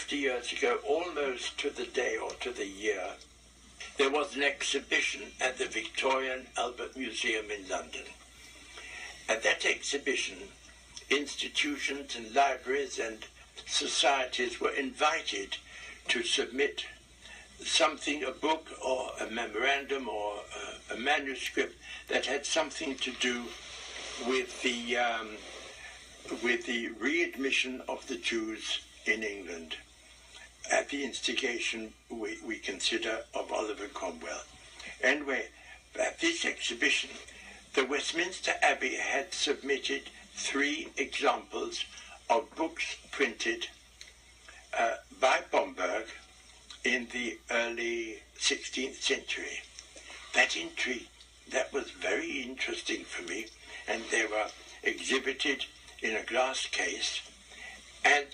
50 years ago, almost to the day or to the year, there was an exhibition at the Victoria and Albert Museum in London. At that exhibition, institutions and libraries and societies were invited to submit something, a book or a memorandum or a manuscript that had something to do with the readmission of the Jews in England at the instigation, we consider, of Oliver Cromwell. Anyway, at this exhibition, the Westminster Abbey had submitted 3 examples of books printed by Bomberg in the early 16th century. That was very interesting for me, and they were exhibited in a glass case and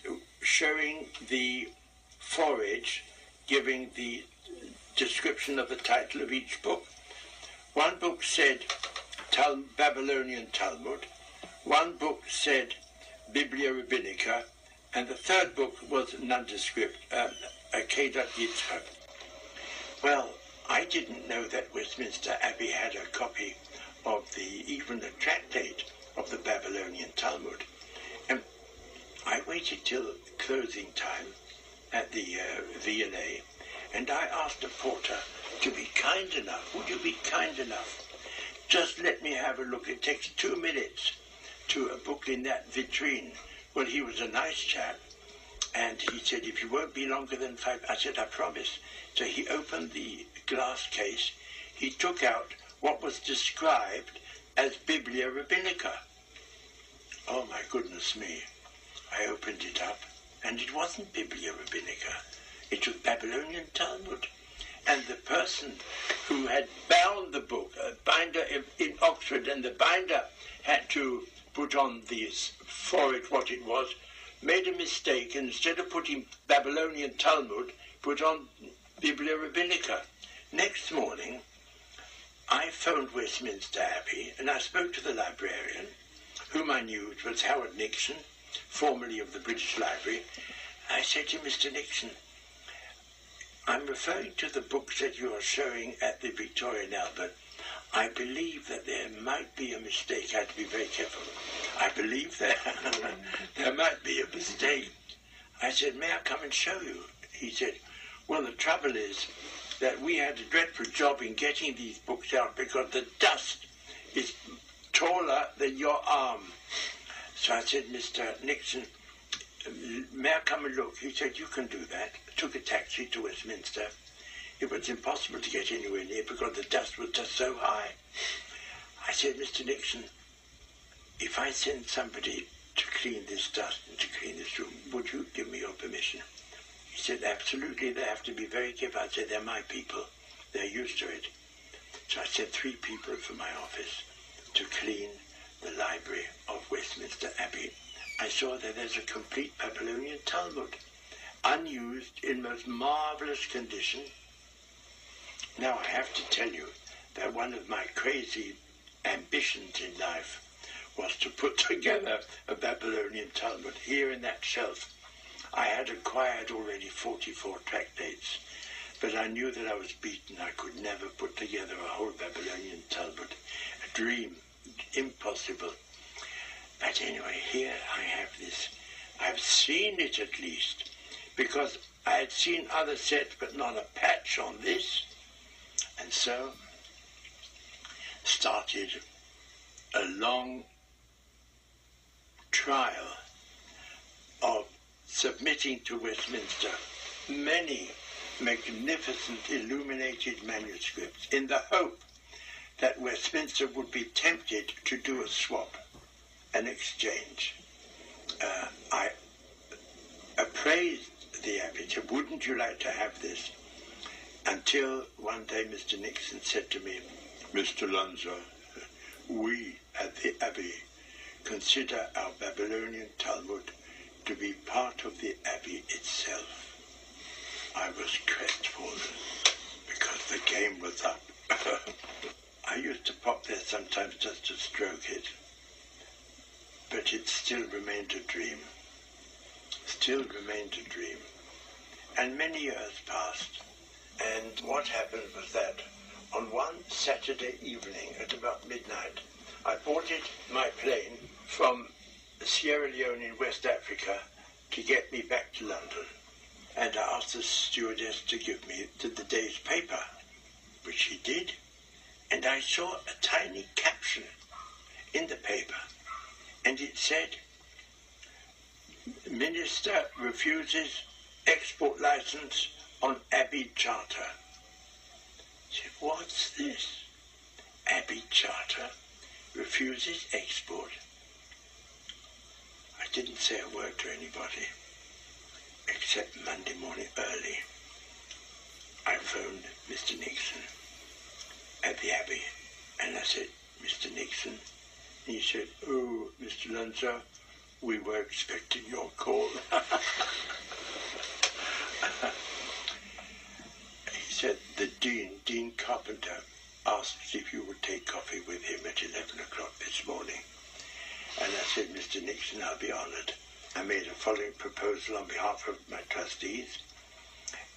showing the forage, giving the description of the title of each book. One book said Babylonian Talmud, one book said Biblia Rabbinica, and the third book was nondescript, Akedat Yitzchak. Well, I didn't know that Westminster Abbey had a copy of even the tractate of the Babylonian Talmud. And I waited till closing time at the V&A, and I asked the porter to be kind enough, would you be kind enough, just let me have a look, it takes 2 minutes, to a book in that vitrine. Well, he was a nice chap, and he said, if you won't be longer than 5, I said, I promise. So he opened the glass case, he took out what was described as Biblia Rabbinica. Oh my goodness me. I opened it up, and it wasn't Biblia Rabbinica. It was Babylonian Talmud. And the person who had bound the book, a binder in Oxford, and the binder had to put on this for it what it was, made a mistake, and instead of putting Babylonian Talmud, put on Biblia Rabbinica. Next morning, I phoned Westminster Abbey, and I spoke to the librarian, whom I knew, it was Howard Nixon, formerly of the British Library. I said to Mr. Nixon, I'm referring to the books that you are showing at the Victoria and Albert. I believe that there might be a mistake. I had to be very careful. I believe that there might be a mistake. I said, may I come and show you? He said, well, the trouble is that we had a dreadful job in getting these books out because the dust is taller than your arm. So I said, Mr. Nixon, may I come and look? He said, you can do that. I took a taxi to Westminster. It was impossible to get anywhere near because the dust was just so high. I said, Mr. Nixon, if I send somebody to clean this dust and to clean this room, would you give me your permission? He said, absolutely, they have to be very careful. I said, they're my people. They're used to it. So I sent 3 people from my office to clean the library of Westminster Abbey. I saw that there's a complete Babylonian Talmud, unused, in most marvelous condition. Now I have to tell you that one of my crazy ambitions in life was to put together a Babylonian Talmud. Here in that shelf, I had acquired already 44 tractates, but I knew that I was beaten. I could never put together a whole Babylonian Talmud. A dream, impossible. But anyway, here I have this. I've seen it at least, because I had seen other sets, but not a patch on this. And so started a long trial of submitting to Westminster many magnificent illuminated manuscripts in the hope that Westminster would be tempted to do a swap, an exchange. I appraised the Abbey, said, wouldn't you like to have this? Until one day Mr. Nixon said to me, Mr. Lunzer, we at the Abbey consider our Babylonian Talmud to be part of the Abbey itself. I was crestfallen because the game was up. I used to pop there sometimes just to stroke it, but it still remained a dream. Still remained a dream. And many years passed. And what happened was that on one Saturday evening at about midnight, I boarded my plane from Sierra Leone in West Africa to get me back to London. And I asked the stewardess to give me the day's paper, which she did. And I saw a tiny caption in the paper, and it said, Minister refuses export license on Abbey charter. I said, what's this? Abbey charter refuses export. I didn't say a word to anybody, except Monday morning early. I phoned Mr. Nixon at the Abbey, and I said, Mr. Nixon, and he said, oh, Mr. Lunzer, we were expecting your call. He said, the Dean Carpenter, asked if you would take coffee with him at 11 o'clock this morning. And I said, Mr. Nixon, I'll be honoured. I made a following proposal on behalf of my trustees,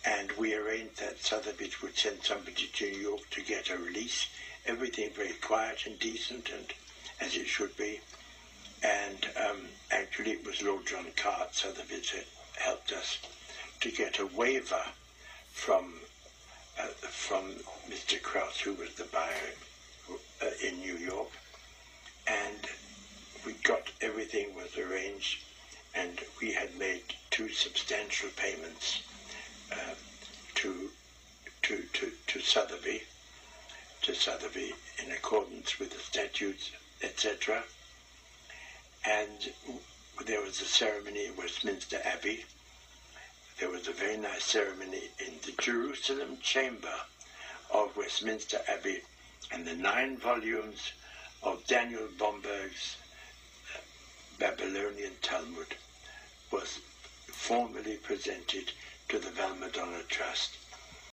and we arranged that Sotheby's would send somebody to New York to get a release. Everything very quiet and decent, and as it should be. And actually it was Lord John Carr at Sotheby's that helped us to get a waiver from Mr. Krauss, who was the buyer in New York. And we got, everything was arranged, and we had made 2 substantial payments to Sotheby in accordance with the statutes, etc. And there was a ceremony at Westminster Abbey. There was a very nice ceremony in the Jerusalem chamber of Westminster Abbey, and the 9 volumes of Daniel Bomberg's Babylonian Talmud was formally presented to the Val Madonna Trust